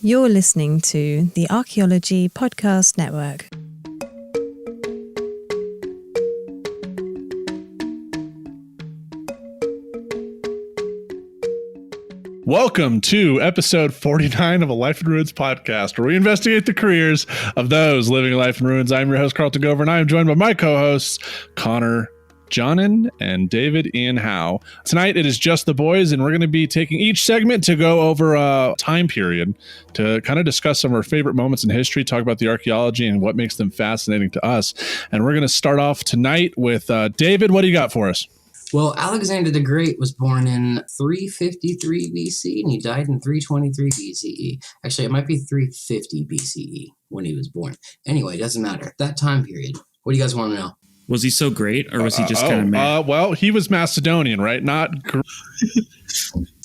You're listening to the Archaeology Podcast Network. Welcome to episode 49 of A Life in Ruins podcast, where we investigate the careers of those living a life in ruins. I'm your host, Carlton, and I am joined by my co-hosts, Connor Johnnon and David Ian Howe. Tonight, it is just the boys, and we're going to be taking each segment to go over a time period to kind of discuss some of our favorite moments in history, talk about the archaeology and what makes them fascinating to us. And we're going to start off tonight with David. What do you got for us? Well, Alexander the Great was born in 353 BC, and he died in 323 BCE. Actually, it might be 350 BCE when he was born. Anyway, it doesn't matter. That time period. What do you guys want to know? Was he so great, or was he just kind of meh? Well, he was Macedonian, right?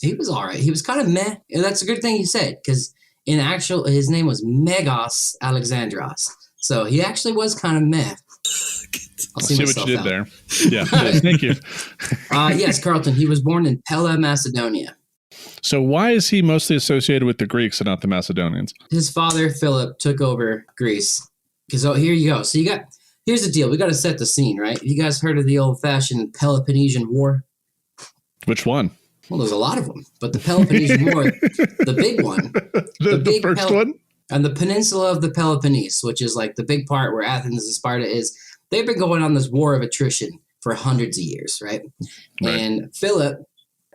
He was all right. He was kind of meh. And that's a good thing you said, because his name was Megos Alexandros. So he actually was kind of meh. I'll see what you did there. Yeah, thank you. Yes, Carlton. He was born in Pella, Macedonia. So why is he mostly associated with the Greeks and not the Macedonians? His father, Philip, took over Greece. Because here you go. So here's the deal. We got to set the scene, right? You guys heard of the old-fashioned Peloponnesian War? Which one? Well, there's a lot of them. But the Peloponnesian War, the big one. The first one? And the peninsula of the Peloponnese, which is like the big part where Athens and Sparta is, they've been going on this war of attrition for hundreds of years, right? And Philip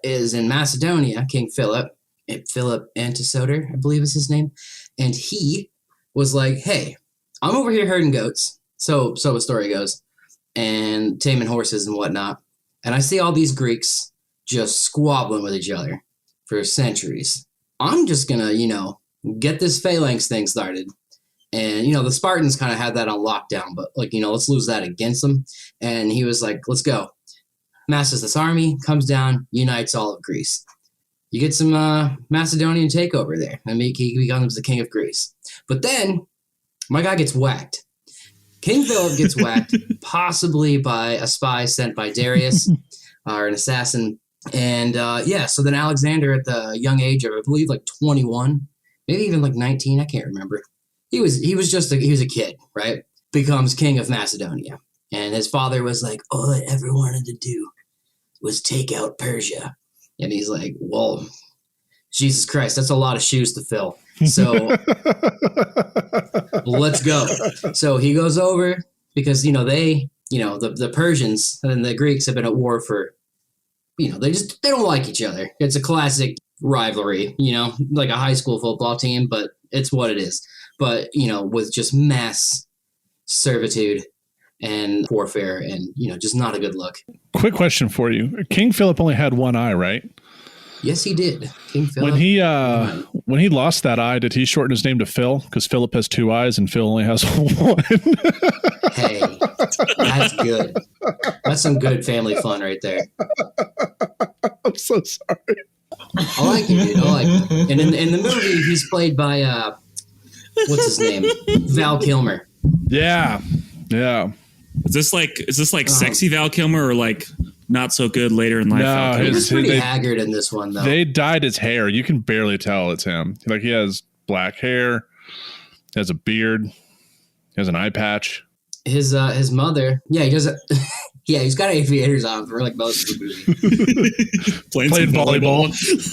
is in Macedonia, King Philip Antisoter, I believe is his name. And he was like, hey, I'm over here herding goats. So the story goes, and taming horses and whatnot. And I see all these Greeks just squabbling with each other for centuries. I'm just going to, get this phalanx thing started. And, the Spartans kind of had that on lockdown, but let's lose that against them. And he was like, let's go. Masses this army, comes down, unites all of Greece. You get some Macedonian takeover there. And he becomes the king of Greece. But then my guy gets whacked. King Philip gets whacked, possibly by a spy sent by Darius or an assassin. And so then Alexander at the young age of, I believe, 21, maybe even 19, I can't remember. He was a kid, right? Becomes king of Macedonia. And his father was like, all I ever wanted to do was take out Persia. And he's like, well, Jesus Christ, that's a lot of shoes to fill. So let's go. So he goes over because, the Persians and the Greeks have been at war for, they don't like each other. It's a classic rivalry, like a high school football team, but it's what it is. But, with just mass servitude and warfare and, just not a good look. Quick question for you. King Philip only had one eye, right? Yes, he did. King Philip. When he lost that eye, did he shorten his name to Phil? Because Philip has two eyes and Phil only has one. Hey, that's good. That's some good family fun right there. I'm so sorry. I like it, dude. I like it. And in the movie, he's played by, what's his name? Val Kilmer. Yeah. Is this like sexy Val Kilmer or not so good later in life? No, he was pretty haggard in this one, though. They dyed his hair. You can barely tell it's him. He has black hair, he has a beard, he has an eye patch. His mother, he does. Yeah, he's got aviators on for most of the movie. Playing volleyball.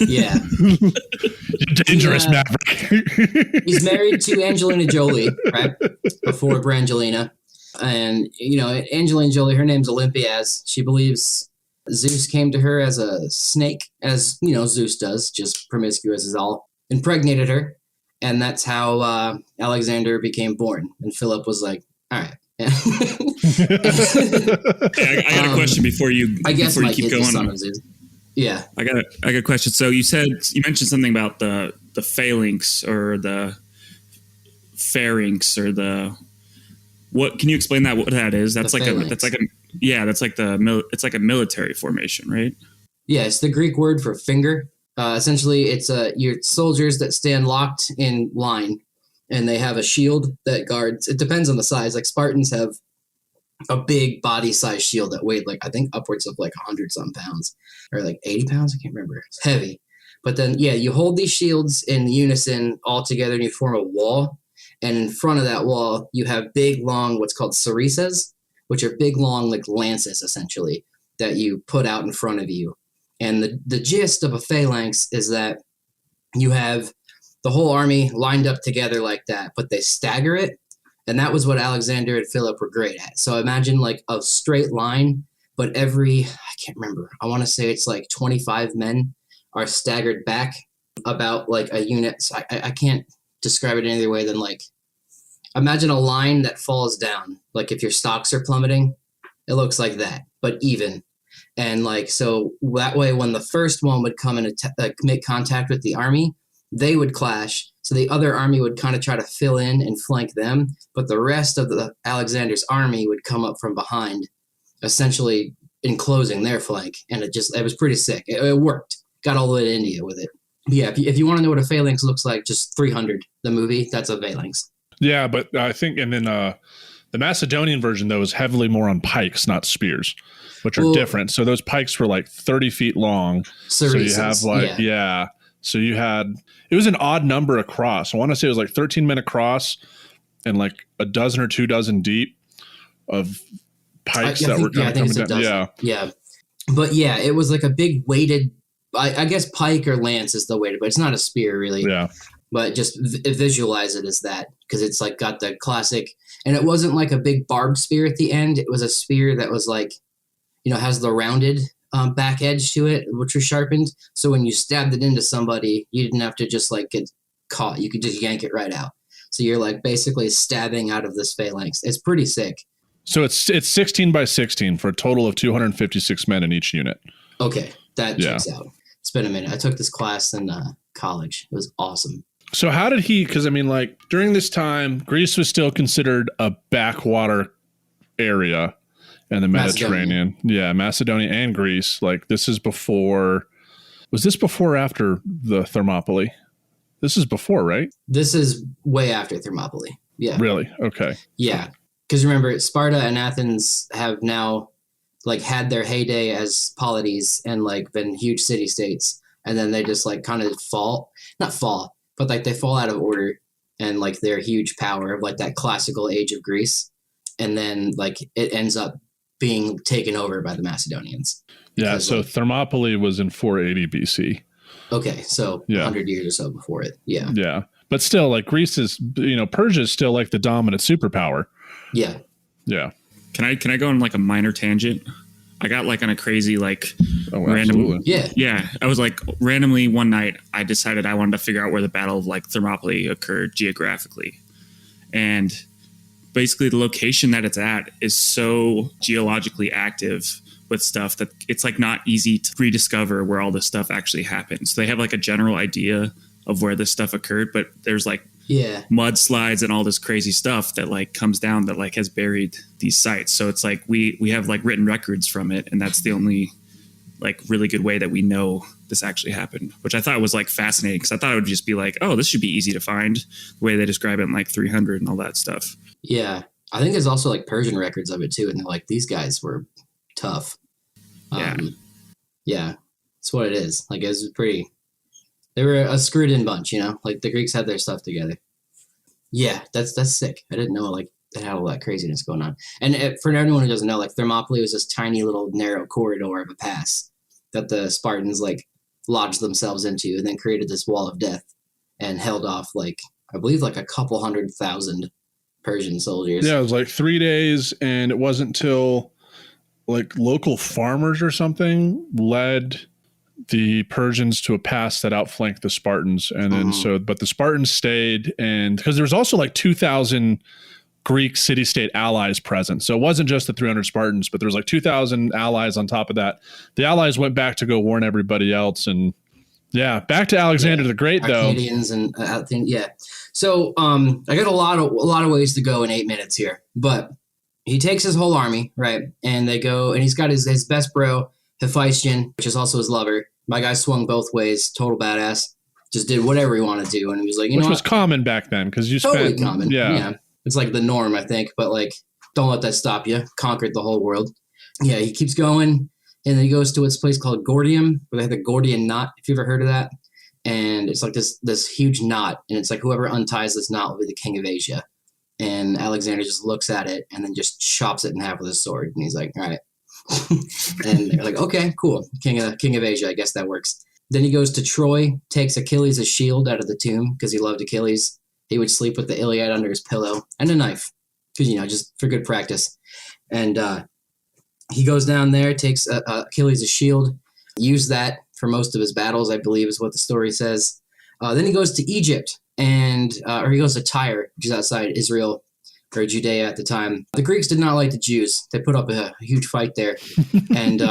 Yeah. You're dangerous, Maverick. He's married to Angelina Jolie, right? Before Brangelina. And, Angelina Jolie, her name's Olympias. She believes Zeus came to her as a snake, as, Zeus does, just promiscuous as all, impregnated her. And that's how Alexander became born. And Philip was like, all right. I got a question before you keep going on. Yeah. I got a question. So you mentioned something about the phalanx or the pharynx or what can you explain what that is? That's like a military formation, right? Yeah, it's the Greek word for finger. Essentially it's your soldiers that stand locked in line. And they have a shield that guards. It depends on the size. Spartans have a big body size shield that weighed I think upwards of 100 some pounds or 80 pounds. I can't remember. It's heavy. But then, yeah, you hold these shields in unison all together and you form a wall. And in front of that wall, you have big, long, what's called sarissas, which are big, long, like lances, essentially, that you put out in front of you. And the gist of a phalanx is that you have the whole army lined up together like that, but they stagger it. And that was what Alexander and Philip were great at. So imagine like a straight line, but I can't remember. I want to say it's like 25 men are staggered back about like a unit. So I can't describe it any other way than like, imagine a line that falls down. Like if your stocks are plummeting, it looks like that, but even. And like, so that way, when the first one would come and make contact with the army, they would clash. So the other army would kind of try to fill in and flank them. But the rest of the Alexander's army would come up from behind, essentially enclosing their flank. And it was pretty sick. It worked. Got all the way to India with it. But yeah, if you want to know what a phalanx looks like, just 300, the movie, that's a phalanx. Yeah, but I think, and then the Macedonian version, though, is heavily more on pikes, not spears, which are different. So those pikes were like 30 feet long. So you have like, yeah. So you had, it was an odd number across. I want to say it was like 13 men across and like a dozen or 2 dozen deep of pikes that were kind of coming down. Yeah. Yeah. But yeah, it was like a big weighted, I guess pike or lance is the weighted, but it's not a spear really. Yeah. But just visualize it as that, because it's like got the classic, and it wasn't like a big barbed spear at the end. It was a spear that was like, has the rounded back edge to it, which was sharpened. So when you stabbed it into somebody, you didn't have to just like get caught. You could just yank it right out. So you're like basically stabbing out of this phalanx. It's pretty sick. So it's 16 by 16 for a total of 256 men in each unit. Okay, that checks out. It's been a minute. I took this class in college. It was awesome. So how did he, because I mean, like during this time, Greece was still considered a backwater area in the Mediterranean. Yeah, Macedonia and Greece. Like this is before, was this before or after the Thermopylae? This is before, right? This is way after Thermopylae. Yeah. Really? Okay. Yeah. Because remember, Sparta and Athens have now like had their heyday as polities and like been huge city states. And then they just like kind of not fall, but like they fall out of order and like their huge power of like that classical age of Greece. And then like it ends up being taken over by the Macedonians. Yeah. So like, Thermopylae was in 480 BC. Okay. So 100 years or so before it. Yeah. Yeah. But still like Greece is, Persia is still like the dominant superpower. Yeah. Yeah. Can I go on like a minor tangent? I got like on a crazy like random. Absolutely. Yeah. I was like randomly one night I decided I wanted to figure out where the Battle of like Thermopylae occurred geographically. And basically the location that it's at is so geologically active with stuff that it's like not easy to rediscover where all this stuff actually happened. So they have like a general idea of where this stuff occurred, but there's like mudslides and all this crazy stuff that like comes down that like has buried these sites. So it's like we have like written records from it, and that's the only like really good way that we know this actually happened, which I thought was like fascinating, because I thought it would just be like, oh, this should be easy to find, the way they describe it in like 300 and all that stuff. Yeah. I think there's also like Persian records of it too, and they're like, these guys were tough. Yeah, that's what it is. Like, it was pretty. They were a screwed in bunch, like the Greeks had their stuff together. Yeah, that's sick. I didn't know like they had all that craziness going on. And for anyone who doesn't know, like Thermopylae was this tiny little narrow corridor of a pass that the Spartans like lodged themselves into, and then created this wall of death and held off like, I believe like a couple 100,000 Persian soldiers. Yeah, it was like 3 days, and it wasn't till like local farmers or something led the Persians to a pass that outflanked the Spartans. And then but the Spartans stayed, and because there was also like 2,000 Greek city-state allies present. So it wasn't just the 300 Spartans, but there was like 2,000 allies on top of that. The allies went back to go warn everybody else. And back to Alexander the Great, though. Arcadians and So I got a lot of ways to go in 8 minutes here, but he takes his whole army, right? And they go, and he's got his best bro, Hephaestion, which is also his lover. My guy swung both ways, total badass. Just did whatever he wanted to, and he was like, which was common back then, because you totally common. Yeah, it's like the norm, I think. But like, don't let that stop you. Conquered the whole world. Yeah, he keeps going, and then he goes to this place called Gordium, where they have the Gordian knot. If you ever heard of that, and it's like this huge knot, and it's like whoever unties this knot will be the king of Asia. And Alexander just looks at it and then just chops it in half with his sword, and he's like, all right. And they're like, okay, cool, king of Asia, I guess that works. Then he goes to Troy, takes Achilles' shield out of the tomb because he loved Achilles. He would sleep with the Iliad under his pillow and a knife because, just for good practice. And he goes down there, takes Achilles' shield, used that for most of his battles, I believe is what the story says. Then he goes to Egypt, or he goes to Tyre, which is outside Israel or Judea at the time. The Greeks did not like the Jews. They put up a huge fight there. And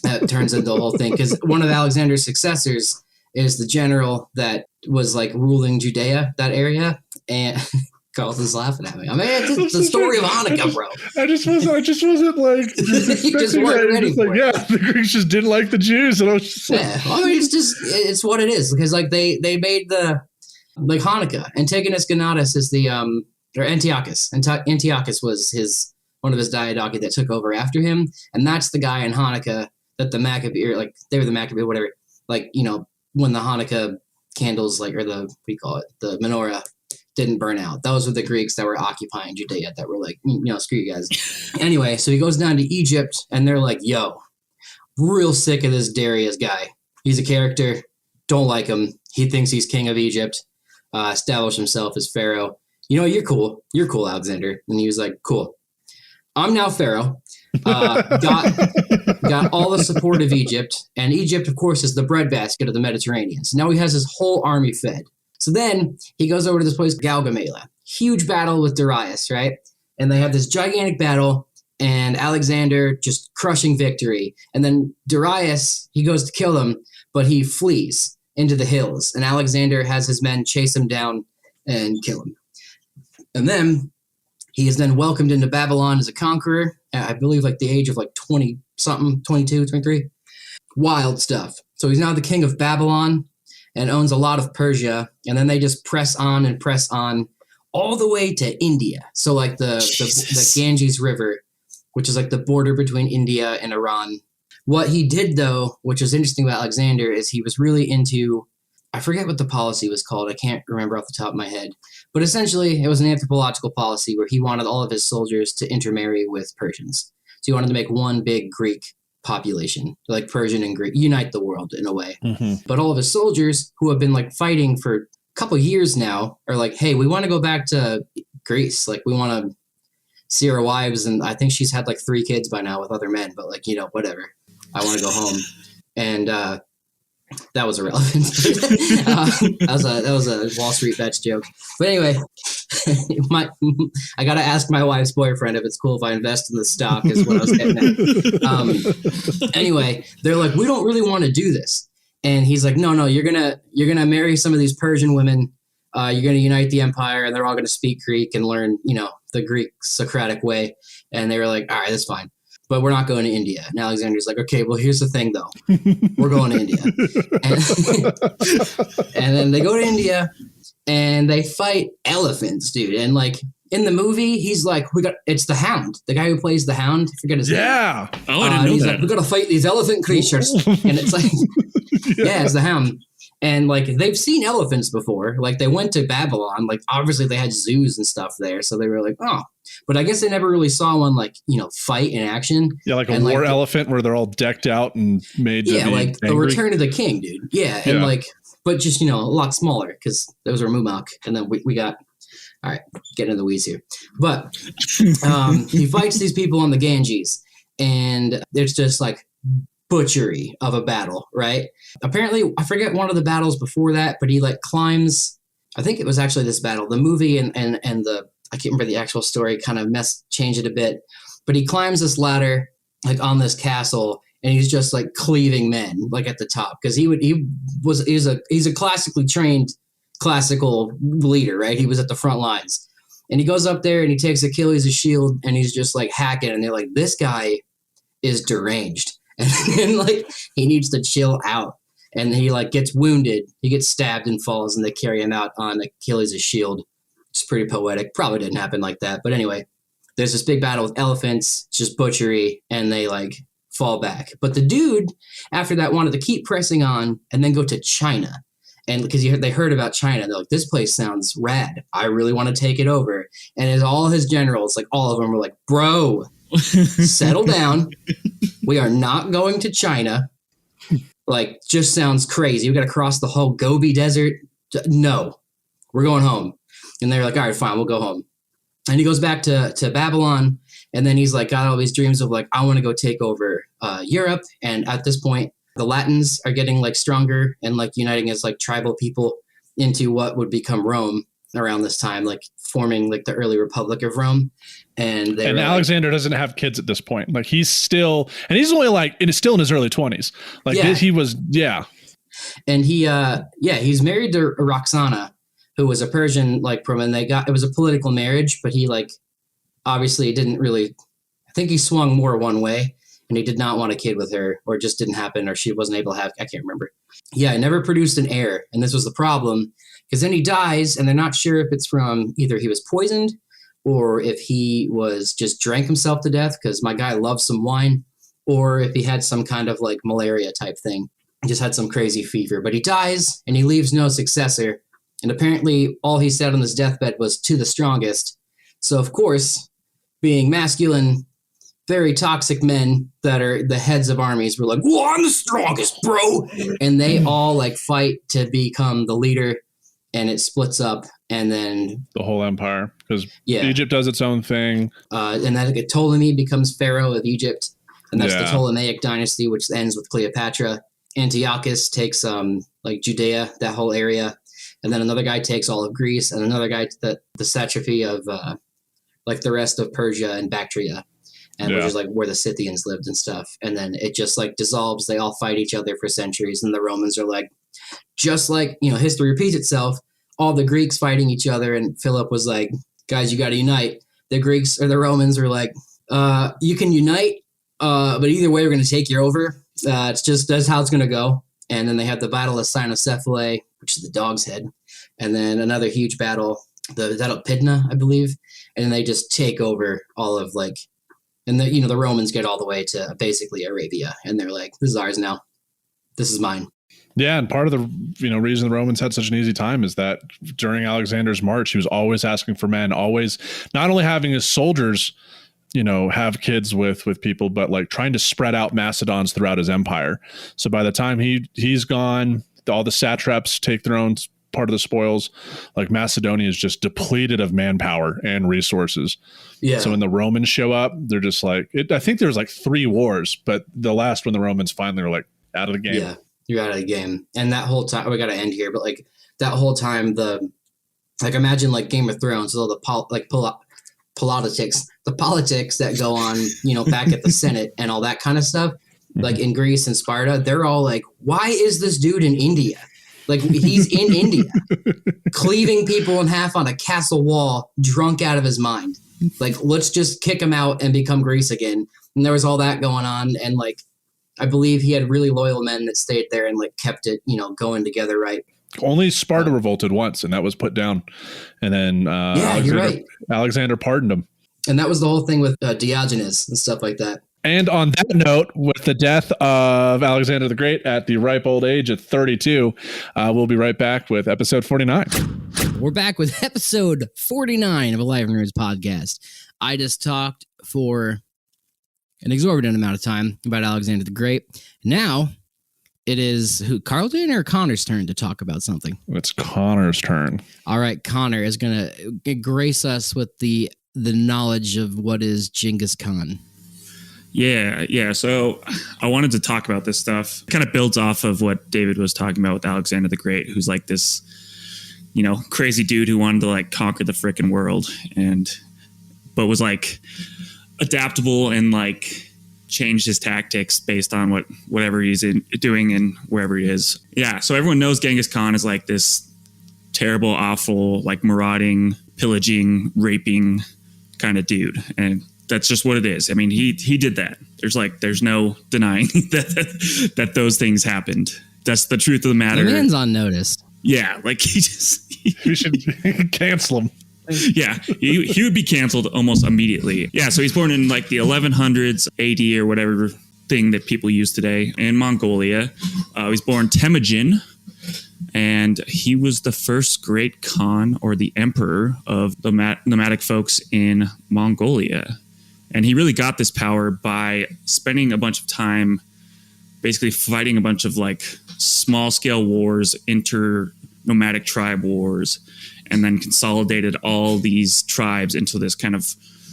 that turns into the whole thing because one of Alexander's successors is the general that was like ruling Judea, that area. And Carlton's laughing at me. I mean, it's the story of Hanukkah, bro. I just wasn't like, you just weren't ready for it. Yeah, the Greeks just didn't like the Jews, and I was just like, yeah. I mean, it's what it is because like they made the like Hanukkah. Antigonus Gonatas is the or Antiochus. Antiochus was one of his diadochi that took over after him, and that's the guy in Hanukkah that the Maccabee, or like they were the Maccabee, whatever. Like when the Hanukkah candles, like, or the the menorah didn't burn out. Those were the Greeks that were occupying Judea that were like, screw you guys. Anyway, so he goes down to Egypt, and they're like, yo, real sick of this Darius guy. He's a character. Don't like him. He thinks he's king of Egypt. Established himself as pharaoh. You're cool. You're cool, Alexander. And he was like, cool. I'm now pharaoh. Got all the support of Egypt. And Egypt, of course, is the breadbasket of the Mediterranean. So now he has his whole army fed. So then he goes over to this place, Gaugamela. Huge battle with Darius, right? And they have this gigantic battle, and Alexander just crushing victory. And then Darius, he goes to kill him, but he flees into the hills. And Alexander has his men chase him down and kill him. And then he is then welcomed into Babylon as a conqueror, I believe like the age of like 20-something, 22, 23. Wild stuff. So he's now the king of Babylon and owns a lot of Persia. And then they just press on all the way to India. So like the Ganges River, which is like the border between India and Iran. What he did, though, which is interesting about Alexander, is he was really into, I forget what the policy was called. I can't remember off the top of my head. But essentially, it was an anthropological policy where he wanted all of his soldiers to intermarry with Persians. So he wanted to make one big Greek population, like Persian and Greek, unite the world in a way. Mm-hmm. But all of his soldiers who have been like fighting for a couple years now are like, hey, we want to go back to Greece. Like we want to see our wives. And I think she's had like 3 kids by now with other men, but like, whatever. I want to go home. And that was irrelevant. That was a Wall Street bets joke. But anyway, I got to ask my wife's boyfriend if it's cool if I invest in the stock is what I was getting at. Anyway, they're like, we don't really want to do this. And he's like, no, you're gonna marry some of these Persian women. You're gonna unite the empire, and they're all gonna speak Greek and learn, the Greek Socratic way. And they were like, all right, that's fine. But we're not going to India. And Alexander's like, okay, well, here's the thing, though. We're going to India. And then they go to India, and they fight elephants, dude. And, like, in the movie, he's like, it's the Hound. The guy who plays the Hound. I forget his name. Yeah. Oh, I didn't know he's that. Like, we got to fight these elephant creatures. And it's like, yeah, it's the Hound. And, like, they've seen elephants before. Like, they went to Babylon. Like, obviously, they had zoos and stuff there. So they were like, oh. But I guess they never really saw one, like, fight in action. Yeah, like a war elephant where they're all decked out and made to be like angry. the Return of the King, dude. Yeah, and like, but just, a lot smaller because those were Mumok. And then we got, all right, getting into the weeds here. But he fights these people on the Ganges. And it's just, like, butchery of a battle, right? Apparently, I forget one of the battles before that, but he like climbs, I think it was actually this battle, the movie and the, I can't remember the actual story, kind of changed it a bit, but he climbs this ladder like on this castle and he's just like cleaving men like at the top because he's a classically trained classical leader, right? He was at the front lines and he goes up there and he takes Achilles' shield and he's just like hacking and they're like, this guy is deranged. And like he needs to chill out, and he like gets wounded. He gets stabbed and falls, and they carry him out on Achilles' shield. It's pretty poetic. Probably didn't happen like that, but anyway, there's this big battle with elephants, just butchery, and they like fall back. But the dude after that wanted to keep pressing on and then go to China And because they heard about China, they're like, this place sounds rad. I really want to take it over. And as all his generals, like all of them were like, bro, settle down. We are not going to China. Like, just sounds crazy. We got to cross the whole Gobi Desert. No, we're going home. And they're like, all right, fine, we'll go home. And he goes back to Babylon. And then he's like, got all these dreams of like, I want to go take over Europe. And at this point, the Latins are getting like stronger and like uniting as like tribal people into what would become Rome around this time, like forming like the early Republic of Rome. And Alexander doesn't have kids at this point. Like he's still, and he's only like, and it's still in his early 20s. Like he was. And he's married to Roxana, who was a Persian, like it was a political marriage, but he like, obviously didn't really, I think he swung more one way. And he did not want a kid with her, or it just didn't happen, or she wasn't able to have, I can't remember. Yeah, never produced an heir. And this was the problem, because then he dies, and they're not sure if it's from either he was poisoned, or if he was just drank himself to death, because my guy loves some wine, or if he had some kind of like malaria type thing. He just had some crazy fever. But he dies, and he leaves no successor. And apparently all he said on his deathbed was, to the strongest. So, of course, being masculine, very toxic men that are the heads of armies were like, well, I'm the strongest, bro. And they all like fight to become the leader, and it splits up. And then the whole empire, because Egypt does its own thing. And then Ptolemy becomes pharaoh of Egypt. And that's the Ptolemaic dynasty, which ends with Cleopatra. Antiochus takes like Judea, that whole area. And then another guy takes all of Greece, and another guy the satrapy of like the rest of Persia and Bactria. And which is like where the Scythians lived and stuff. And then it just like dissolves. They all fight each other for centuries. And the Romans are like, just like, history repeats itself, all the Greeks fighting each other. And Philip was like, guys, you got to unite. The Greeks or the Romans are like, you can unite, but either way, we're going to take you over. That's how it's going to go. And then they have the Battle of Cynocephalae, which is the dog's head. And then another huge battle, the Battle of Pydna, I believe. And then they just take over all of like, and the Romans get all the way to basically Arabia, and they're like, this is ours now. This is mine. Yeah. And part of the, reason the Romans had such an easy time is that during Alexander's march, he was always asking for men, always not only having his soldiers, have kids with people, but like trying to spread out Macedons throughout his empire. So by the time he's gone, all the satraps take their own part of the spoils. Like Macedonia is just depleted of manpower and resources. Yeah. So when the Romans show up, they're just like, I think there was like 3 wars, but the last one, the Romans finally were like out of the game. Yeah, you're out of the game. And that whole time, we got to end here, but like that whole time, imagine like Game of Thrones, all the politics that go on, back at the Senate and all that kind of stuff. Like in Greece and Sparta, they're all like, why is this dude in India? Like he's in India, cleaving people in half on a castle wall, drunk out of his mind. Like, let's just kick him out and become Greece again. And there was all that going on. And like, I believe he had really loyal men that stayed there and like kept it, going together. Right. Only Sparta revolted once, and that was put down. And then Alexander pardoned him. And that was the whole thing with Diogenes and stuff like that. And on that note, with the death of Alexander the Great at the ripe old age of 32, we'll be right back with episode 49. We're back with episode 49 of a Life in Ruins podcast. I just talked for an exorbitant amount of time about Alexander the Great. Now it is Carlton or Connor's turn to talk about something? It's Connor's turn. All right, Connor is going to grace us with the knowledge of what is Genghis Khan. Yeah. So I wanted to talk about this stuff. It kind of builds off of what David was talking about with Alexander the Great, who's like this, crazy dude who wanted to like conquer the frickin' world, but was like adaptable and like changed his tactics based on whatever he's doing and wherever he is. Yeah. So everyone knows Genghis Khan is like this terrible, awful, like marauding, pillaging, raping kind of dude. And that's just what it is. I mean, he did that. There's no denying that those things happened. That's the truth of the matter. The man's on notice. Yeah, like we should cancel him. Yeah, he would be canceled almost immediately. Yeah, so he's born in like the 1100s AD or whatever thing that people use today in Mongolia. He's born Temujin, And he was the first great Khan, or the emperor of the nomadic folks in Mongolia. And he really got this power by spending a bunch of time basically fighting a bunch of like small scale wars, inter-nomadic tribe wars, and then consolidated all these tribes into this kind of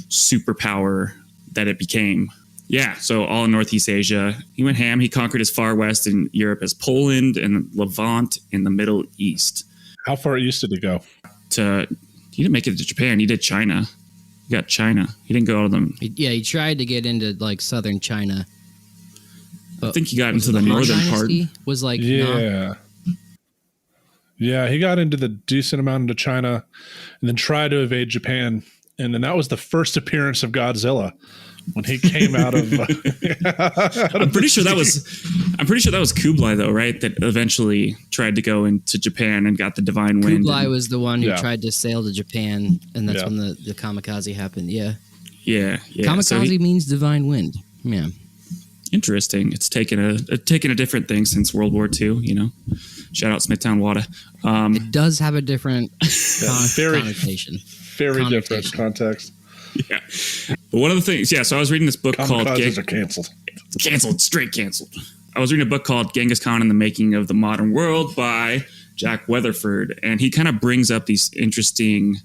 superpower that it became. Yeah, so all in Northeast Asia. He went ham. He conquered as far west in Europe as Poland and Levant in the Middle East. How far east did he go? He didn't make it to Japan. He did China. He got China. He didn't go to them. Yeah, he tried to get into like southern China. I think he got into the northern part. Was like yeah. Yeah, he got into the decent amount into China and then tried to evade Japan. And then that was the first appearance of Godzilla when he came out of I'm pretty sure that was Kublai though, right? That eventually tried to go into Japan and got the divine wind. Kublai was the one who tried to sail to Japan, and that's when the kamikaze happened. Yeah. Kamikaze means divine wind. Yeah. Interesting. It's taken a different thing since World War II, you know. Shout out Smithtown Wada. It does have a different connotation. Very different context. Yeah. But one of the things, so I was reading this book called... Kamikazes are canceled. Canceled, straight canceled. I was reading a book called Genghis Khan and the Making of the Modern World by Jack Weatherford, and he kind of brings up these interesting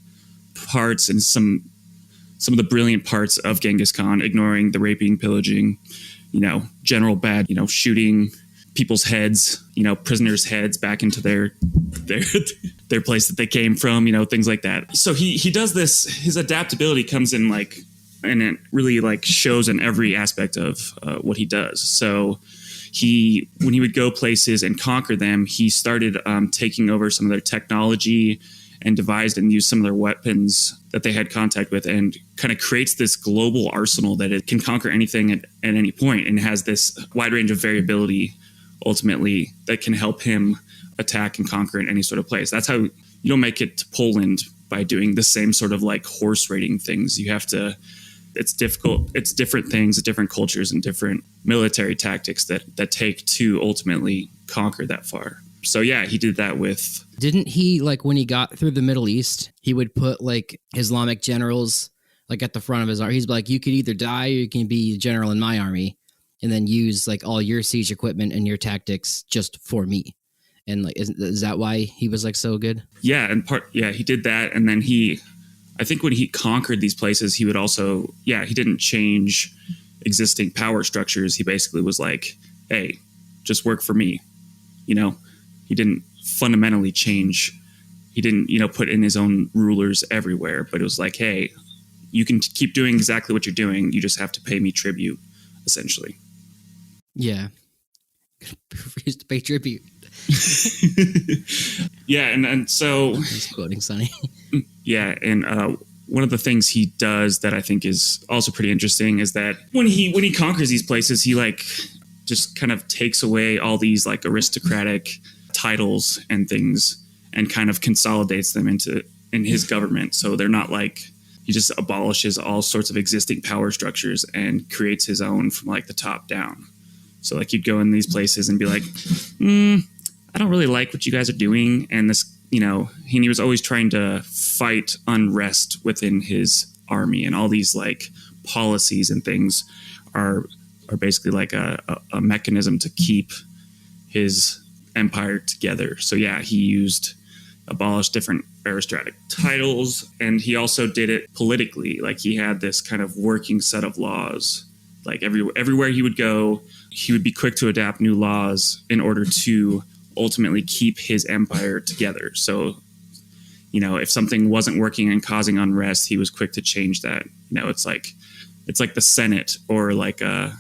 parts and some of the brilliant parts of Genghis Khan, ignoring the raping, pillaging, general bad, shooting people's heads, prisoners' heads back into their place that they came from, things like that. So he does this. His adaptability comes in and it really shows in every aspect of what he does. So when he would go places and conquer them, he started taking over some of their technology and devised and used some of their weapons that they had contact with, and kind of creates this global arsenal that it can conquer anything at any point, and has this wide range of variability ultimately that can help him attack and conquer in any sort of place. That's how you don't make it to Poland by doing the same sort of horse raiding things. You have to, it's difficult. It's different things, different cultures, and different military tactics that take to ultimately conquer that far. So yeah, he did that with... Didn't he, when he got through the Middle East, he would put Islamic generals at the front of his army. He's like, you could either die or you can be a general in my army, and then use all your siege equipment and your tactics just for me. And is that why he was so good? Yeah, he did that. And then I think when he conquered these places, he would also, he didn't change existing power structures. He basically was like, hey, just work for me. He didn't fundamentally change. He didn't, put in his own rulers everywhere, but it was like, hey, you can keep doing exactly what you're doing. You just have to pay me tribute, essentially. Yeah. Refuse to pay tribute. Yeah. And so... He's quoting Sonny. Yeah. And one of the things he does that I think is also pretty interesting is that when he conquers these places, he just kind of takes away all these aristocratic titles and things and kind of consolidates them in his government. So they're not he just abolishes all sorts of existing power structures and creates his own from the top down. So you'd go in these places and be like, I don't really like what you guys are doing. And this, he was always trying to fight unrest within his army, and all these policies and things are basically a mechanism to keep his empire together. So yeah, he abolished different aristocratic titles, and he also did it politically. He had this kind of working set of laws. Everywhere he would go, he would be quick to adapt new laws in order to ultimately keep his empire together. So, if something wasn't working and causing unrest, he was quick to change that. It's like the Senate or the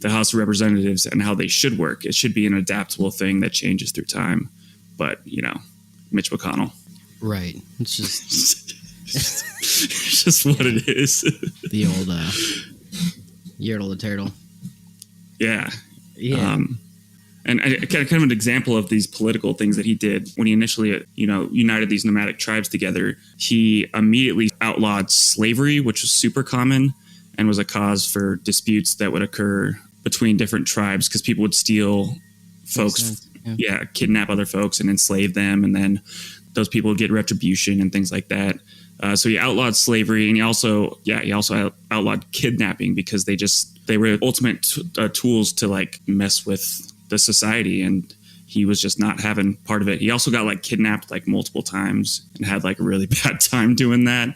House of Representatives and how they should work. It should be an adaptable thing that changes through time. But, Mitch McConnell. Right. It's just... it's just what it is. The old Yertle the Turtle. Yeah. Yeah. And kind of an example of these political things that he did when he initially, united these nomadic tribes together. He immediately outlawed slavery, which was super common and was a cause for disputes that would occur between different tribes because people would steal folks kidnap other folks and enslave them, and then those people would get retribution and things like that. So he outlawed slavery, and he also outlawed kidnapping because they were ultimate tools to like mess with the society, and he was just not having part of it. He also got like kidnapped like multiple times and had like a really bad time doing that.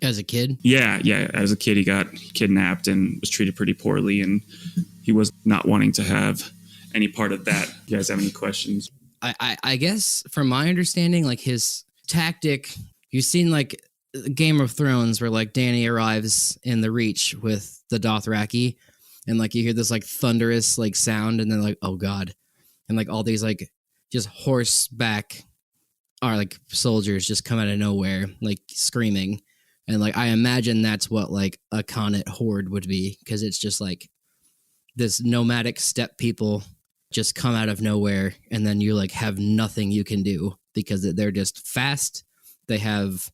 As a kid? Yeah. As a kid, he got kidnapped and was treated pretty poorly, and he was not wanting to have any part of that. You guys have any questions? I guess from my understanding, like his tactic, you've seen like Game of Thrones where like Dany arrives in the Reach with the Dothraki, and like you hear this like thunderous like sound, and then like, oh God. And like all these like just horseback or like soldiers just come out of nowhere, like screaming. And like I imagine that's what like a Khanate horde would be, because it's just like this nomadic steppe people just come out of nowhere, and then you like have nothing you can do because they're just fast. They have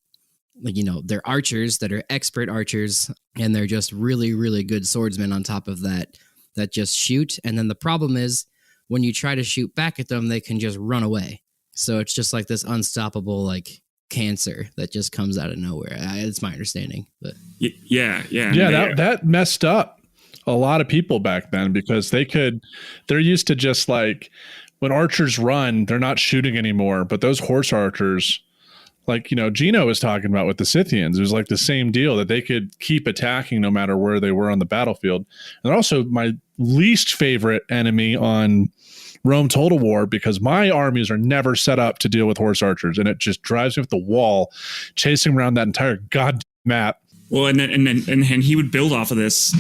like, you know, they're archers that are expert archers, and they're just really, really good swordsmen on top of that just shoot. And then the problem is, when you try to shoot back at them, they can just run away. So it's just like this unstoppable like cancer that just comes out of nowhere. It's my understanding. But yeah. That messed up a lot of people back then, because they're used to just like when archers run, they're not shooting anymore. But those horse archers, like, you know, Gino was talking about with the Scythians, it was like the same deal, that they could keep attacking no matter where they were on the battlefield. And also my least favorite enemy on Rome Total War, because my armies are never set up to deal with horse archers, and it just drives me up the wall, chasing around that entire goddamn map. Well, and he would build off of this.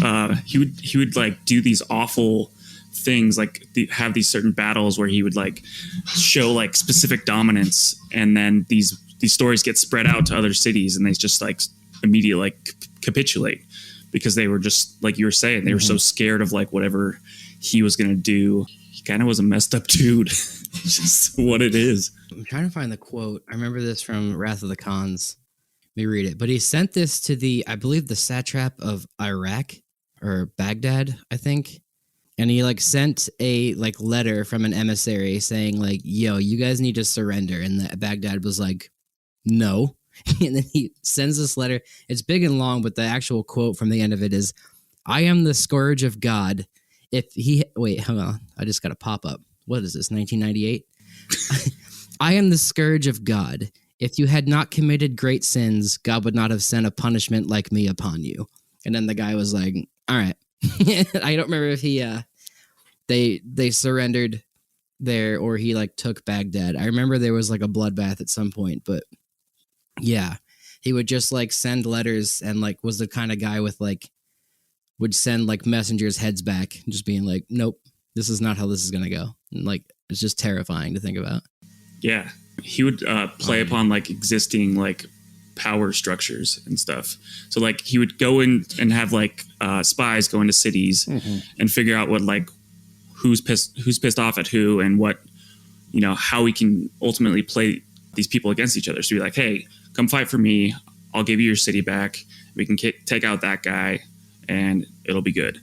He would like do these awful things, like have these certain battles where he would like show like specific dominance, and then these stories get spread out to other cities, and they just like immediately like capitulate, because they were just like you were saying, they were so scared of like whatever he was going to do. He kind of was a messed up dude. Just what it is. I'm trying to find the quote. I remember this from Wrath of the Khans. Let me read it. But he sent this to I believe the satrap of Iraq or Baghdad, I think. And he like sent a like letter from an emissary saying like, yo, you guys need to surrender. And Baghdad was like, no. And then he sends this letter. It's big and long, but the actual quote from the end of it is, I am the scourge of God. Wait, hang on. I just got a pop up. What is this, 1998? I am the scourge of God. If you had not committed great sins, God would not have sent a punishment like me upon you. And then the guy was like, all right. I don't remember if they surrendered there or he like took Baghdad. I remember there was like a bloodbath at some point, but yeah, he would just like send letters and like was the kind of guy with like would send like messengers heads back, just being like, nope, this is not how this is going to go. And like, it's just terrifying to think about. Yeah. He would play upon like existing like power structures and stuff. So like he would go in and have like spies go into cities and figure out what like who's pissed off at who, and what, you know, how we can ultimately play these people against each other. So be like, hey, come fight for me. I'll give you your city back. We can take out that guy, and it'll be good.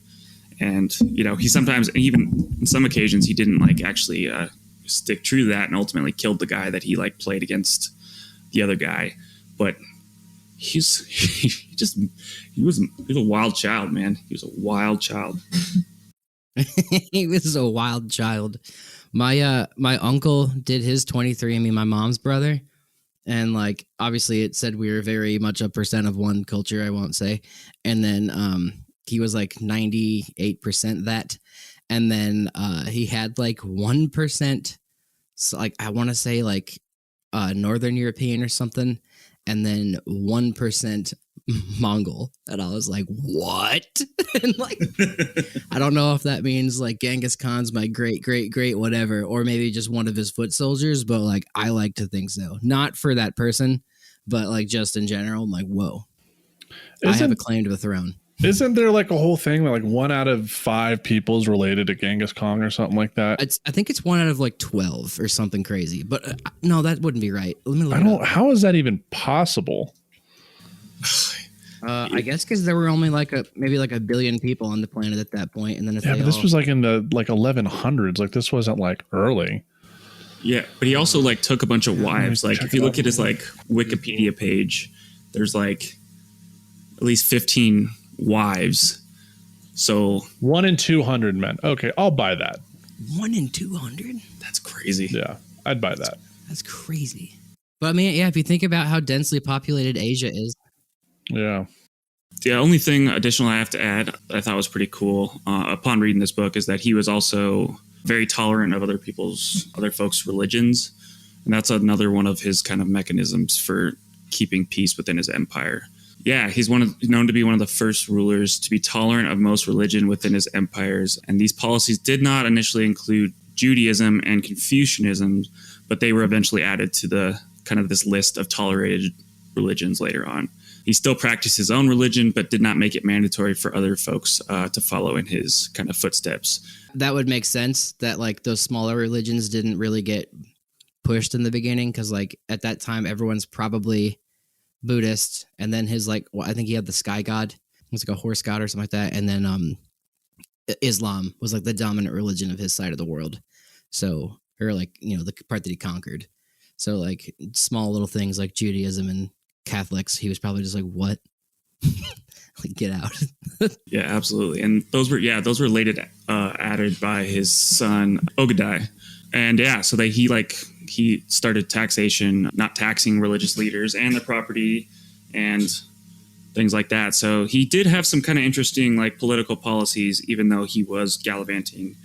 And, you know, he sometimes, even in some occasions, he didn't like actually stick true to that, and ultimately killed the guy that he like played against the other guy. But he was a wild child, man. He was a wild child. He was a wild child. My uncle did his 23andMe, my mom's brother. And like, obviously it said we were very much a percent of one culture, I won't say. And then he was like 98% that. And then he had like 1%, so like I want to say like Northern European or something. And then 1% Mongol. And I was like, what? And like, I don't know if that means like Genghis Khan's my great whatever, or maybe just one of his foot soldiers, but like I like to think so. Not for that person, but like just in general, I'm like, whoa. I have a claim to the throne. Isn't there like a whole thing where like 1 out of 5 people is related to Genghis Khan or something like that? I think it's 1 out of like 12 or something crazy, but no, that wouldn't be right. Let me look. How is that even possible? I guess because there were only like maybe like 1 billion people on the planet at that point, and then but this was like in the like 1100s. Like this wasn't like early. Yeah, but he also like took a bunch of wives. Like if you look at his like Wikipedia page, there's like at least 15 wives. So 1 in 200 men. Okay, I'll buy that. 1 in 200? That's crazy. Yeah, I'd buy that. That's crazy. But I mean, yeah, if you think about how densely populated Asia is. Yeah. The only thing additional I have to add that I thought was pretty cool upon reading this book is that he was also very tolerant of other folks' religions. And that's another one of his kind of mechanisms for keeping peace within his empire. Yeah, he's known to be one of the first rulers to be tolerant of most religion within his empires. And these policies did not initially include Judaism and Confucianism, but they were eventually added to the kind of this list of tolerated religions later on. He still practiced his own religion, but did not make it mandatory for other folks to follow in his kind of footsteps. That would make sense that like those smaller religions didn't really get pushed in the beginning because like at that time everyone's probably Buddhist, and then his like I think he had the sky god. It was like a horse god or something like that, and then Islam was like the dominant religion of his side of the world. So, or like, you know, the part that he conquered. So like small little things like Judaism and Catholics, he was probably just like, what? Like, get out. Yeah, absolutely. And those were later added by his son Ogadai. And yeah, so that he started taxation, not taxing religious leaders and their property and things like that. So he did have some kind of interesting like political policies, even though he was gallivanting,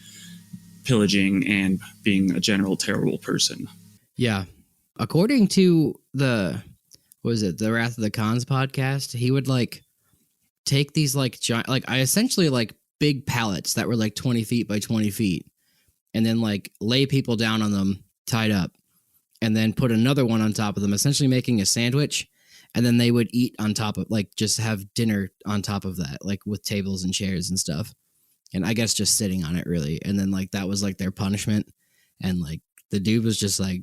pillaging, and being a general terrible person. Yeah. According to the Wrath of the Khans podcast, he would like take these like giant, like I essentially like big pallets that were like 20 feet by 20 feet and then like lay people down on them tied up and then put another one on top of them, essentially making a sandwich. And then they would eat on top of like just have dinner on top of that, like with tables and chairs and stuff. And I guess just sitting on it really. And then like that was like their punishment. And like the dude was just like,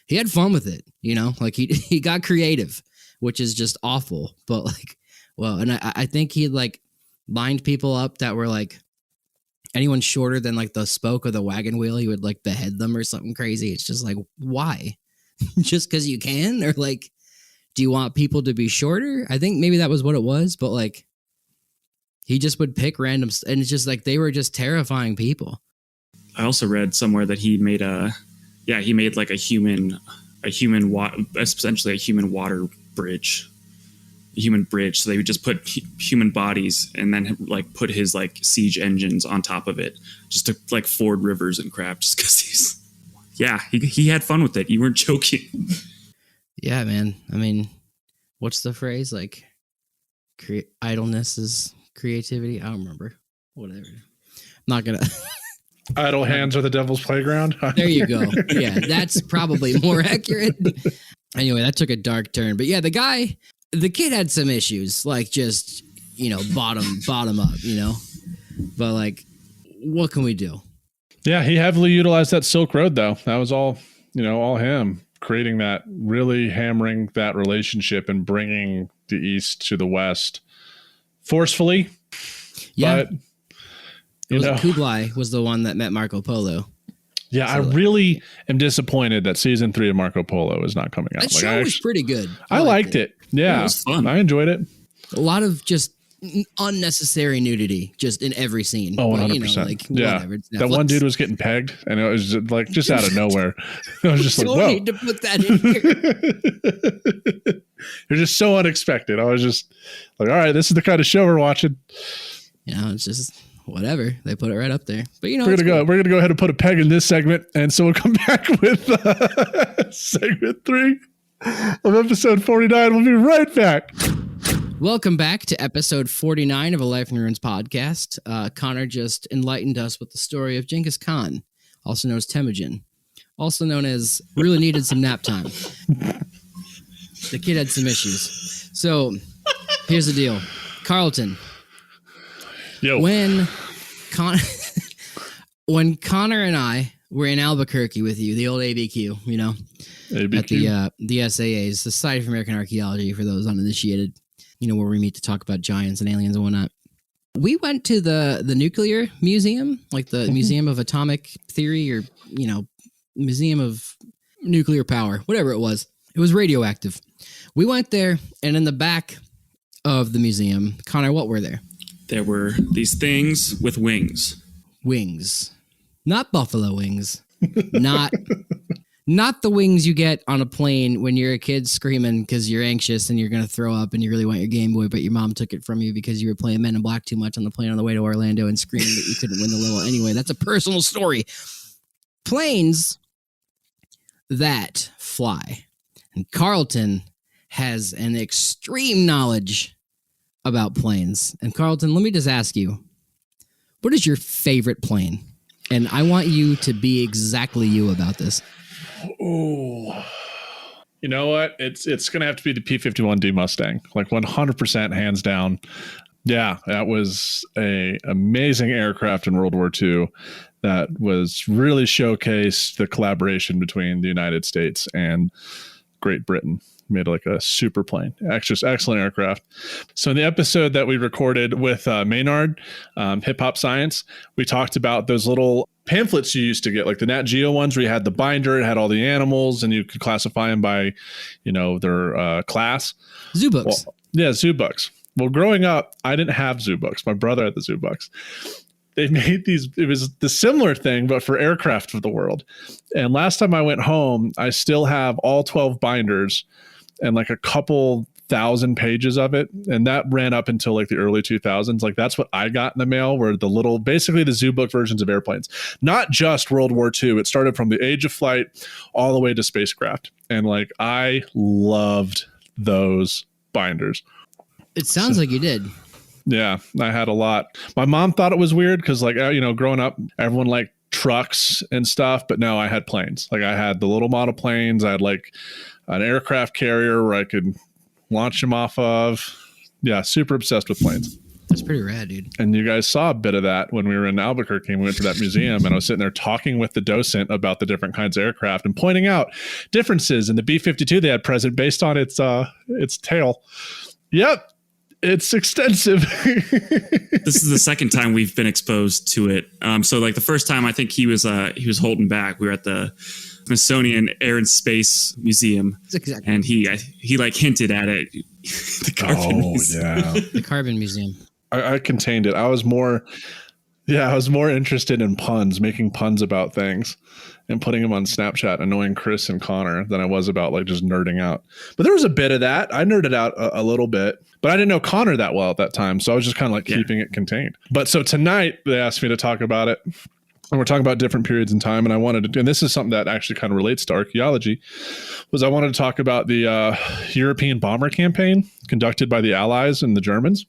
he had fun with it, you know, like he got creative, which is just awful. But like, well, and I think he like lined people up that were like anyone shorter than like the spoke of the wagon wheel. He would like behead them or something crazy. It's just like, why? Just because you can? Or like, do you want people to be shorter? I think maybe that was what it was. But like, he just would pick random, and it's just like they were just terrifying people. I also read somewhere that he made like essentially a human water bridge, a human bridge. So they would just put human bodies and then like put his like siege engines on top of it, just to like ford rivers and crap. Just because he had fun with it. You weren't joking. Yeah, man. I mean, what's the phrase? Like, idleness is creativity. I don't remember. Whatever. I'm not gonna. Idle hands are the devil's playground. There you go. Yeah, that's probably more accurate. Anyway, that took a dark turn. But yeah, the kid had some issues, like just, you know, bottom up, you know. But like, what can we do? Yeah, he heavily utilized that Silk Road, though. That was all, you know, all him creating that, really hammering that relationship and bringing the East to the West forcefully. Yeah. But, Kublai was the one that met Marco Polo. Yeah, so, I really am disappointed that season 3 of Marco Polo is not coming out. That show was pretty good. I liked it. Yeah, it was fun. I enjoyed it. A lot of just unnecessary nudity just in every scene. Oh, 100%. You know, like, yeah. Whatever. That one dude was getting pegged, and it was like just out of nowhere. I was just like, whoa. Need to put that in here. You're just so unexpected. I was just like, all right, this is the kind of show we're watching. You know, it's just whatever. They put it right up there. But you know, we're gonna go ahead and put a peg in this segment, and so we'll come back with segment 3 of episode 49. We'll be right back. Welcome back to episode 49 of A Life in Ruins podcast. Connor just enlightened us with the story of Genghis Khan, also known as Temujin, also known as really needed some nap time. The kid had some issues. So here's the deal. Carlton. Yo. When Connor and I were in Albuquerque with you, the old ABQ, you know, ABQ. At the SAAs, Society for American Archaeology, for those uninitiated, you know, where we meet to talk about giants and aliens and whatnot. We went to the nuclear museum, like the Museum of Atomic Theory, or, you know, Museum of Nuclear Power, whatever it was. It was radioactive. We went there, and in the back of the museum, Connor, what were there? There were these things with wings. Wings. Not buffalo wings. Not the wings you get on a plane when you're a kid screaming because you're anxious and you're going to throw up and you really want your Game Boy, but your mom took it from you because you were playing Men in Black too much on the plane on the way to Orlando and screaming that you couldn't win the level anyway. That's a personal story. Planes that fly. And Carlton has an extreme knowledge about planes. And Carlton, let me just ask you, what is your favorite plane? And I want you to be exactly you about this. Oh, you know what? It's going to have to be the P-51D Mustang, like 100% hands down. Yeah, that was a amazing aircraft in World War II that was really showcased the collaboration between the United States and Great Britain. Made like a super plane. Excellent aircraft. So in the episode that we recorded with Maynard, Hip Hop Science, we talked about those little pamphlets you used to get, like the Nat Geo ones where you had the binder, it had all the animals, and you could classify them by, their class. Zoo books. Well, yeah, zoo books. Well, growing up, I didn't have zoo books. My brother had the zoo books. They made these, it was the similar thing, but for aircraft of the world. And last time I went home, I still have all 12 binders and like a couple thousand pages of it. And that ran up until like the early 2000s. Like that's what I got in the mail, were the little, basically the zoo book versions of airplanes, not just World War II. It started from the age of flight all the way to spacecraft. And like, I loved those binders. It sounds like you did. Yeah, I had a lot. My mom thought it was weird because like, growing up, everyone liked trucks and stuff, but no, I had planes. Like I had the little model planes. I had like an aircraft carrier where I could launch them off of. Yeah, super obsessed with planes. That's pretty rad, dude. And you guys saw a bit of that when we were in Albuquerque and we went to that museum, and I was sitting there talking with the docent about the different kinds of aircraft and pointing out differences in the B-52 they had present based on its tail. Yep. It's extensive. This is the second time we've been exposed to it. So like the first time, I think he was holding back. We were at the Smithsonian Air and Space Museum, exactly. And he like hinted at it. The Carbon Museum. Yeah, the Carbon Museum. I contained it. I was more interested in puns, making puns about things, and putting them on Snapchat, annoying Chris and Connor, than I was about like just nerding out. But there was a bit of that. I nerded out a little bit, but I didn't know Connor that well at that time, so I was just kind of like keeping it contained. But so tonight they asked me to talk about it, and we're talking about different periods in time, and I wanted to do, and this is something that actually kind of relates to archaeology, was I wanted to talk about the European bomber campaign conducted by the Allies and the Germans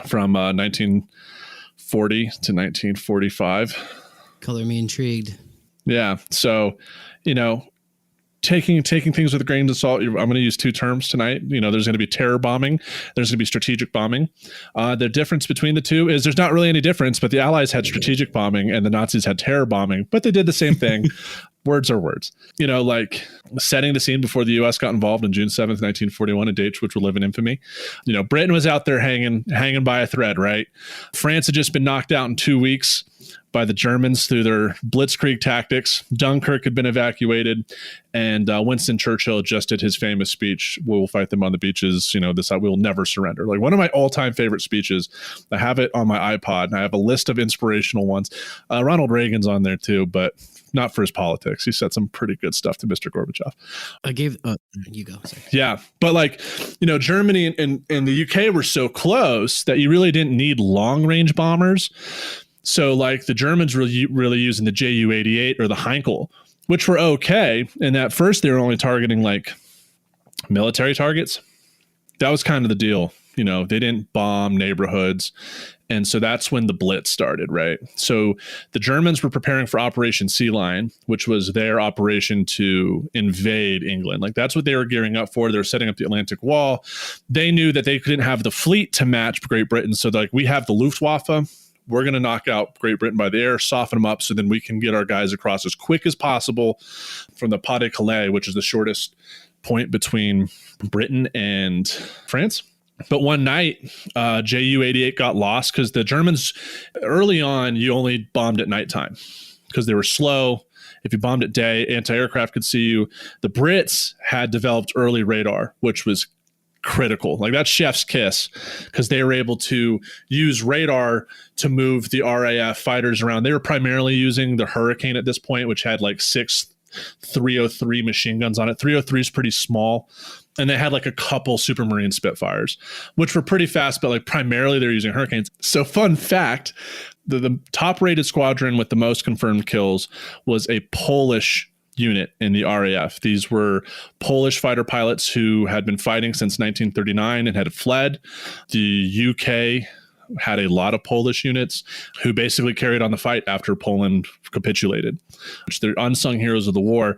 from 1940 to 1945. Color me intrigued. Yeah. So, taking things with grains of salt, I'm going to use two terms tonight. There's going to be terror bombing. There's going to be strategic bombing. The difference between the two is there's not really any difference, but the Allies had strategic bombing and the Nazis had terror bombing, but they did the same thing. Words are words. Like setting the scene before the U.S. got involved on June 7th, 1941, a date which will live in infamy. Britain was out there hanging by a thread, right? France had just been knocked out in 2 weeks by the Germans through their blitzkrieg tactics. Dunkirk had been evacuated, and Winston Churchill just did his famous speech, "We'll fight them on the beaches, this we will never surrender." Like one of my all-time favorite speeches. I have it on my iPod, and I have a list of inspirational ones. Ronald Reagan's on there too, but not for his politics. He said some pretty good stuff to Mr. Gorbachev. I gave you go. Sorry. Yeah, but like Germany and the UK were so close that you really didn't need long-range bombers. So like the Germans were really using the Ju-88 or the Heinkel, which were okay. And at first they were only targeting like military targets. That was kind of the deal. They didn't bomb neighborhoods. And so that's when the Blitz started, right? So the Germans were preparing for Operation Sea Lion, which was their operation to invade England. Like that's what they were gearing up for. They were setting up the Atlantic Wall. They knew that they couldn't have the fleet to match Great Britain. So like we have the Luftwaffe. We're going to knock out Great Britain by the air, soften them up so then we can get our guys across as quick as possible from the Pas de Calais, which is the shortest point between Britain and France. But one night, Ju-88 got lost because the Germans, early on, you only bombed at nighttime because they were slow. If you bombed at day, anti-aircraft could see you. The Brits had developed early radar, which was critical. Like that's chef's kiss, because they were able to use radar to move the RAF fighters around. They were primarily using the Hurricane at this point, which had like 6 303 machine guns on it. 303 is pretty small. And they had like a couple Supermarine Spitfires, which were pretty fast, but like primarily they're using Hurricanes. So fun fact, the top rated squadron with the most confirmed kills was a Polish unit in the RAF. These were Polish fighter pilots who had been fighting since 1939 and had fled. The UK had a lot of Polish units who basically carried on the fight after Poland capitulated, which they're unsung heroes of the war.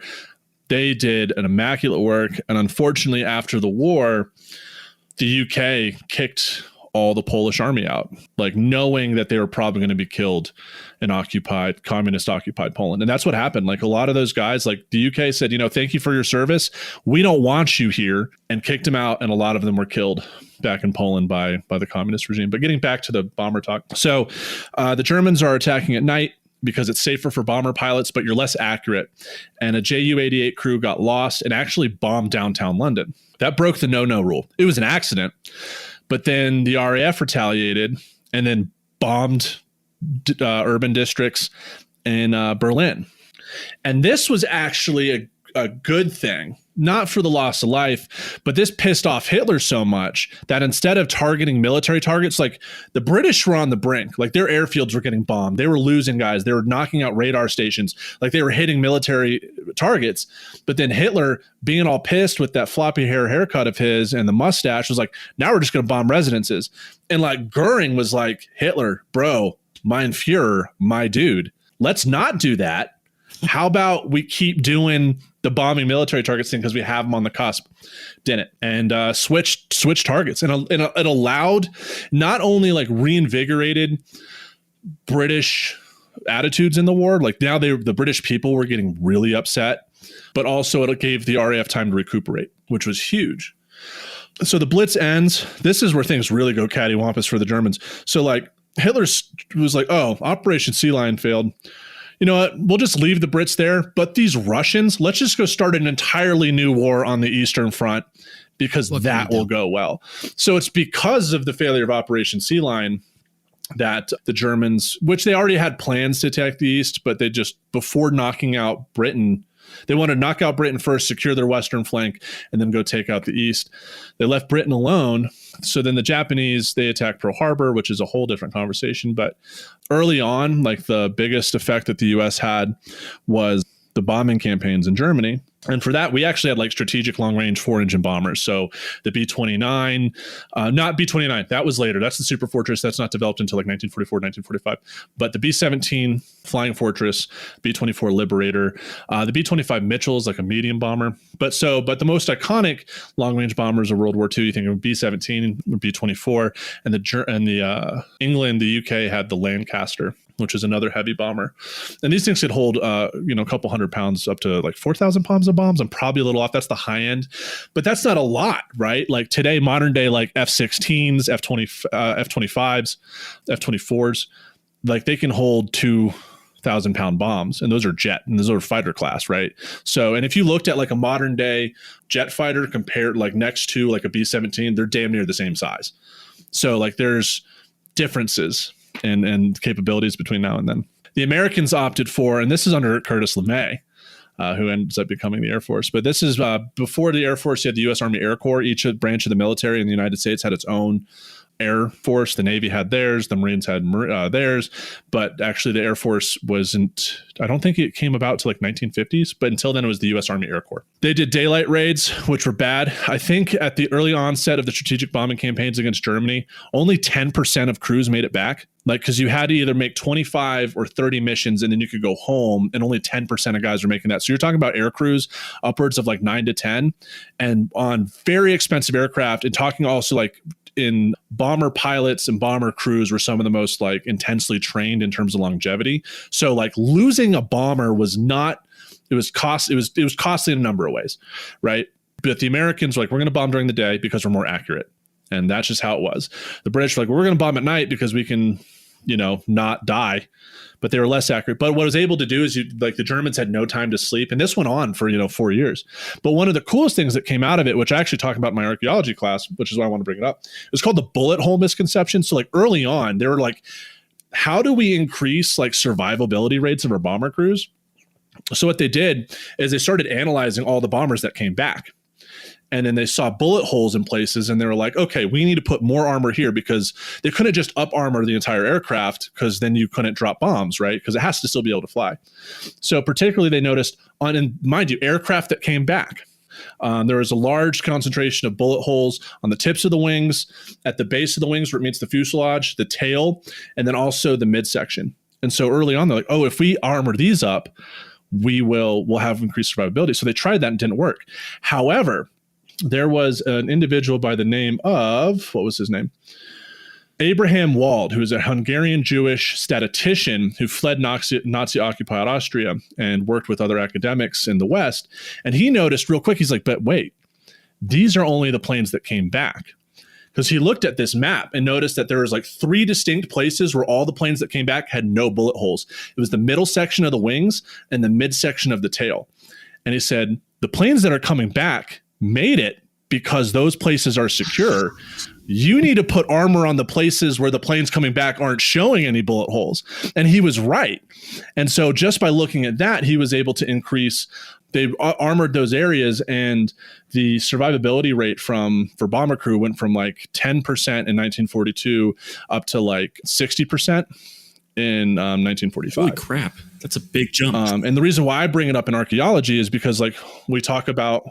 They did an immaculate work. And unfortunately, after the war, the UK kicked all the Polish army out, like knowing that they were probably going to be killed in communist occupied Poland. And that's what happened. Like a lot of those guys, like the UK said, thank you for your service. We don't want you here, and kicked them out. And a lot of them were killed back in Poland by the communist regime. But getting back to the bomber talk. So the Germans are attacking at night because it's safer for bomber pilots, but you're less accurate. And a Ju-88 crew got lost and actually bombed downtown London. That broke the no-no rule. It was an accident. But then the RAF retaliated and then bombed urban districts in Berlin. And this was actually a good thing, not for the loss of life, but this pissed off Hitler so much that instead of targeting military targets, like the British were on the brink, like their airfields were getting bombed. They were losing guys. They were knocking out radar stations. Like they were hitting military targets. But then Hitler, being all pissed with that floppy haircut of his and the mustache, was like, now we're just going to bomb residences. And like Goering was like, Hitler, bro, mein Führer, my dude, let's not do that. How about we keep doing the bombing military targets thing because we have them on the cusp? Didn't. And switched targets. And it allowed, not only like reinvigorated British attitudes in the war, like now the British people were getting really upset, but also it gave the RAF time to recuperate, which was huge. So the Blitz ends. This is where things really go cattywampus for the Germans. So like Hitler was like, oh, Operation Sea Lion failed. You know what? We'll just leave the Brits there. But these Russians, let's just go start an entirely new war on the Eastern Front because that will go well. So it's because of the failure of Operation Sea Lion that the Germans, which they already had plans to attack the East, but they just, before knocking out Britain, they wanted to knock out Britain first, secure their western flank, and then go take out the East. They left Britain alone. So then the Japanese, they attacked Pearl Harbor, which is a whole different conversation. But early on, like the biggest effect that the U.S. had was the bombing campaigns in Germany. And for that, we actually had like strategic long-range 4-engine bombers. So the B-29, not B-29, that was later. That's the Super Fortress. That's not developed until like 1944, 1945. But the B-17 Flying Fortress, B-24 Liberator, the B-25 Mitchell is like a medium bomber. But the most iconic long-range bombers of World War II, you think of B-17, B-24, and the England, the UK had the Lancaster, which is another heavy bomber. And these things could hold, a couple 100 pounds up to like 4,000 pounds of bombs. I'm probably a little off. That's the high end, but that's not a lot, right? Like today, modern day, like F-16s, F-25s, F-24s, like they can hold 2,000 pound bombs, and those are jet and those are fighter class, right? So, and if you looked at like a modern day jet fighter compared like next to like a B-17, they're damn near the same size. So like there's differences and capabilities between now and then. The Americans opted for, and this is under Curtis LeMay, who ends up becoming the Air Force. But this is before the Air Force, you had the U.S. Army Air Corps. Each branch of the military in the United States had its own Air Force. The Navy had theirs. The Marines had theirs. But actually the Air Force I don't think it came about to like 1950s, but until then it was the U.S. Army Air Corps. They did daylight raids, which were bad. I think at the early onset of the strategic bombing campaigns against Germany, only 10% of crews made it back. Like, because you had to either make 25 or 30 missions and then you could go home, and only 10% of guys were making that. So you're talking about air crews upwards of like 9 to 10 and on very expensive aircraft, and talking also like in bomber pilots and bomber crews were some of the most like intensely trained in terms of longevity. So like losing a bomber was not, it was costly in a number of ways, right? But the Americans were like, we're going to bomb during the day because we're more accurate. And that's just how it was. The British were like, we're going to bomb at night because we can not die, but they were less accurate. But what it was able to do is the Germans had no time to sleep. And this went on for, 4 years. But one of the coolest things that came out of it, which I actually talk about in my archaeology class, which is why I want to bring it up, it was called the bullet hole misconception. So like early on, they were like, how do we increase like survivability rates of our bomber crews? So what they did is they started analyzing all the bombers that came back. And then they saw bullet holes in places and they were like, okay, we need to put more armor here, because they couldn't just up armor the entire aircraft, because then you couldn't drop bombs, right? Because it has to still be able to fly. So particularly they noticed and mind you, aircraft that came back, there was a large concentration of bullet holes on the tips of the wings, at the base of the wings where it meets the fuselage, the tail, and then also the midsection. And so early on, they're like, oh, if we armor these up, we'll have increased survivability. So they tried that and didn't work. However, there was an individual by the name of, what was his name? Abraham Wald, who was a Hungarian Jewish statistician who fled Nazi-occupied Austria and worked with other academics in the West. And he noticed real quick, he's like, but wait, these are only the planes that came back. Because he looked at this map and noticed that there was like 3 distinct places where all the planes that came back had no bullet holes. It was the middle section of the wings and the midsection of the tail. And he said, the planes that are coming back made it because those places are secure. You need to put armor on the places where the planes coming back aren't showing any bullet holes. And he was right. And so just by looking at that, he was able to increase, they armored those areas, and the survivability rate for bomber crew went from like 10% in 1942 up to like 60% in 1945. Holy crap. That's a big jump. And the reason why I bring it up in archaeology is because like we talk about,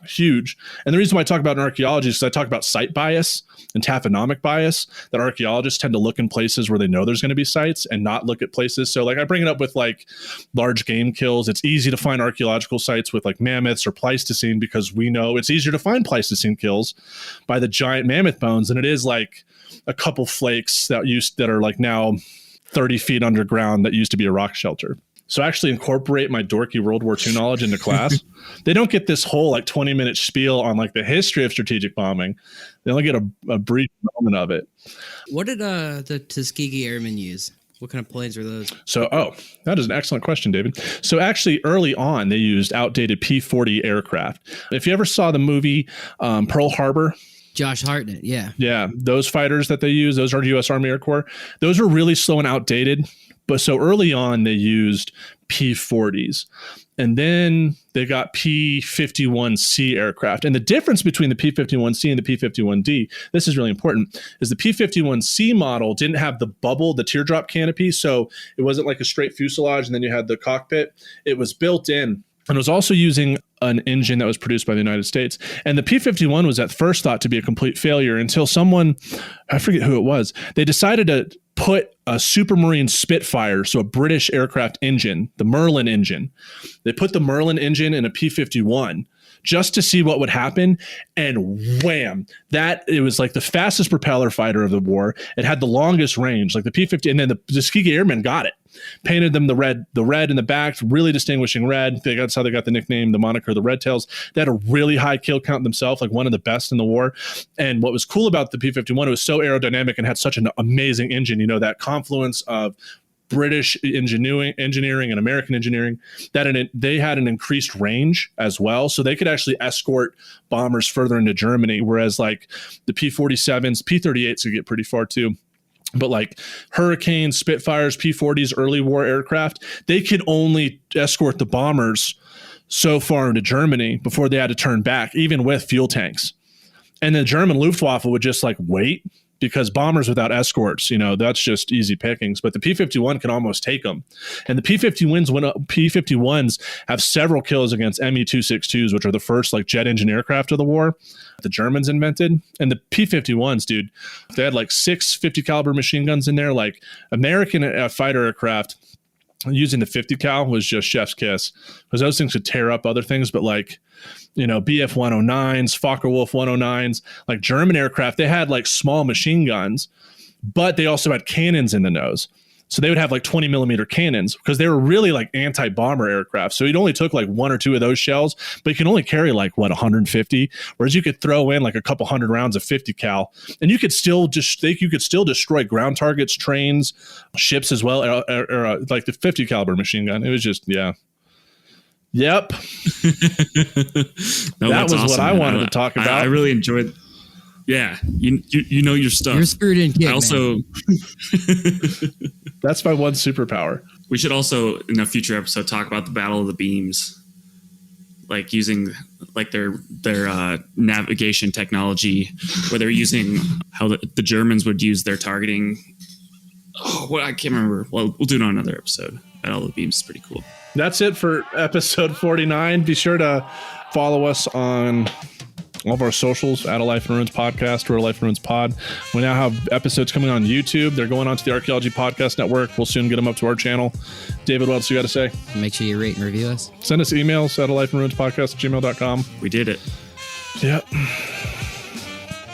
huge. And the reason why I talk about in archaeology is because I talk about site bias and taphonomic bias, that archaeologists tend to look in places where they know there's going to be sites and not look at places. So like I bring it up with like large game kills. It's easy to find archaeological sites with like mammoths or Pleistocene, because we know it's easier to find Pleistocene kills by the giant mammoth bones than it is like a couple flakes that are like now 30 feet underground that used to be a rock shelter. So I actually incorporate my dorky World War II knowledge into class. They don't get this whole like 20-minute spiel on like the history of strategic bombing. They only get a brief moment of it. What did the Tuskegee Airmen use? What kind of planes are those? So, that is an excellent question, David. So actually early on, they used outdated P-40 aircraft. If you ever saw the movie Pearl Harbor, Josh Hartnett, yeah. Yeah, those fighters that they use, those are U.S. Army Air Corps. Those are really slow and outdated. But so early on, they used P-40s. And then they got P-51C aircraft. And the difference between the P-51C and the P-51D, this is really important, is the P-51C model didn't have the bubble, the teardrop canopy. So it wasn't like a straight fuselage and then you had the cockpit. It was built in. And it was also using an engine that was produced by the United States. And the P-51 was at first thought to be a complete failure until someone, I forget who it was, they decided to put a Supermarine Spitfire, so a British aircraft engine, the Merlin engine. They put the Merlin engine in a P-51 just to see what would happen. And wham, it was like the fastest propeller fighter of the war. It had the longest range, like the P-50, and then the Tuskegee Airmen got it. Painted them the red in the back, really distinguishing red. That's how they got the nickname, the moniker, the Red Tails. They had a really high kill count themselves, like one of the best in the war. And what was cool about the P-51, it was so aerodynamic and had such an amazing engine, that confluence of British engineering and American engineering, that they had an increased range as well. So they could actually escort bombers further into Germany, whereas like the P-47s, P-38s could get pretty far too. But like Hurricanes, Spitfires, P-40s, early war aircraft, they could only escort the bombers so far into Germany before they had to turn back, even with fuel tanks. And the German Luftwaffe would just like wait, because bombers without escorts, that's just easy pickings. But the P-51 can almost take them. And the P-51s have several kills against Me-262s, which are the first like jet engine aircraft of the war the Germans invented. And the P-51s, dude, they had like 6 50 caliber machine guns in there. Like American fighter aircraft using the 50 cal was just chef's kiss, because those things could tear up other things. But like, BF-109s, Focke-Wulf 109s, like German aircraft, they had like small machine guns, but they also had cannons in the nose. So they would have like 20 millimeter cannons because they were really like anti-bomber aircraft. So it only took like 1 or 2 of those shells, but you can only carry like 150. Whereas you could throw in like a couple hundred rounds of 50 cal, and you could still destroy ground targets, trains, ships as well, or like the 50 caliber machine gun. It was just Yep. No, that was awesome, what I wanted to talk about. I really enjoyed. Yeah, you know your stuff. You're screwed in. Kid, I also. That's my one superpower. We should also, in a future episode, talk about the Battle of the Beams, like using like their navigation technology, where they're using how the Germans would use their targeting. Oh, well, I can't remember. Well, we'll do it on another episode. Battle of the Beams is pretty cool. That's it for episode 49. Be sure to follow us on all of our socials at A Life in Ruins Podcast or A Life in Ruins Pod. We now have episodes coming on YouTube. They're going on to the Archaeology Podcast Network. We'll soon get them up to our channel. David, what else you got to say? Make sure you rate and review us. Send us emails at alifeinruinspodcast@gmail.com. We did it. Yep.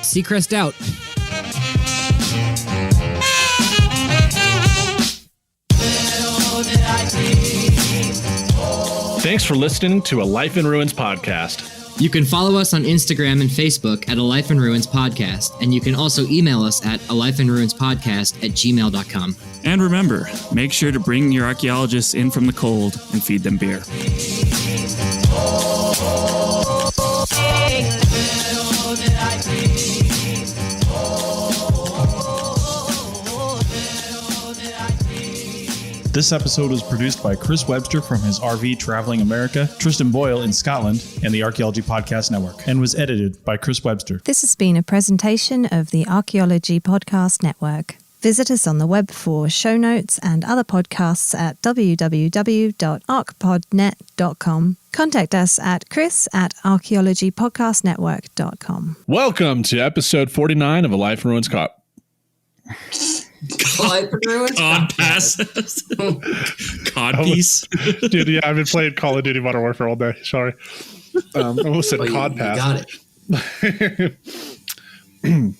Seacrest out. Thanks for listening to A Life in Ruins Podcast. You can follow us on Instagram and Facebook at A Life in Ruins Podcast, and you can also email us at alifeinruinspodcast@gmail.com. And remember, make sure to bring your archaeologists in from the cold and feed them beer. This episode was produced by Chris Webster from his RV Traveling America, Tristan Boyle in Scotland, and the Archaeology Podcast Network, and was edited by Chris Webster. This has been a presentation of the Archaeology Podcast Network. Visit us on the web for show notes and other podcasts at www.archpodnet.com. Contact us at chris@archaeologypodcastnetwork.com. Welcome to episode 49 of A Life in Ruins Cop. Life in Ruins Cod pass. Cod piece. Dude, yeah, I've been playing Call of Duty Modern Warfare all day. Sorry. I almost said Oh, Cod you pass. got it.